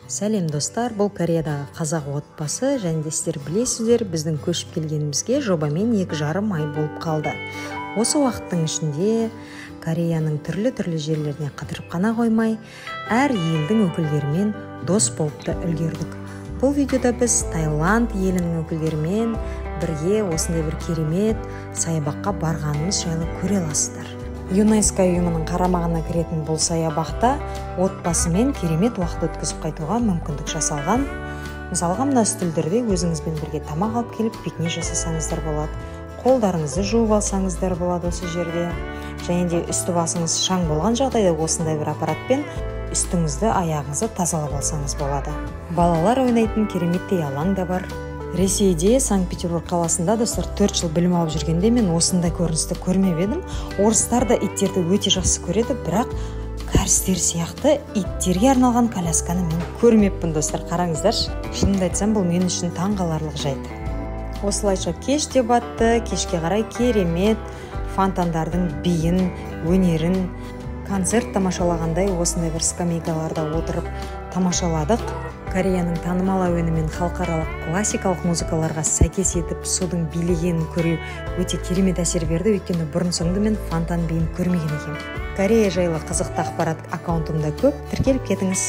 Сәлем достар, бұл Кореядағы қазақ отбасы, және де сіздер білесіздер, біздің көшіп келгенімізге жобамен 2,5 ай болып қалды. Осы уақыттың ішінде Кореяның түрлі жерлеріне қыдырып қана қоймай, әр елдің өкілдерімен дос болып та үлгердік. Бұл видеода біз Таиланд елінің өкілдерімен бірге осындай бір керемет саябаққа барғанымыз жайлы көре аласыздар. ЮНЕСКО ұйымының қарамағына кіретін бұл саябақта отбасымен керемет уақыт өткізіп қайтуға мүмкіндік жасалған. Мысалға, мына үстелдерде өзіңізбен бірге тамақ алып келіп пикник жасасаңыздар болады. Қолдарыңызды жуып алсаңыздар болады осы жерде. Және де үсті басыңыз шаң болған жағдайда осындай бір аппаратпен үстіңізді, аяғыңызды тазалап алсаңыз болады. Балалар ойнайтын кереметтей алаң да бар. Ресейде, Санкт-Петербург қаласында достар 4 жыл білім алып жүргенде мен осындай көріністі көрмеп едім. Орыстар да иттерді өте жақсы көреді, бірақ кәрістер сияқты иттерге арналған колясканы мен көрмеппін достар. Қараңыздаршы, шынымды айтсам, бұл мен үшін таңғаларлық жайт. Осылайша кеш те батты, кешке қарай керемет фонтандардың биін, өнерін, концерт тамашалағандай осындай бір скамейкаларда отырып тамашаладық. Кореяның танымал әуені мен халықаралық классикалық музыкаларға сәйкес етіп судың билегенін көру өте керемет әсер берді, өйткені бұрын-соңды мен фонтан биін көрмеген екенмін. Корея жайлы қызықты ақпарат аккаунтымда көп, тіркеліп кетіңіз.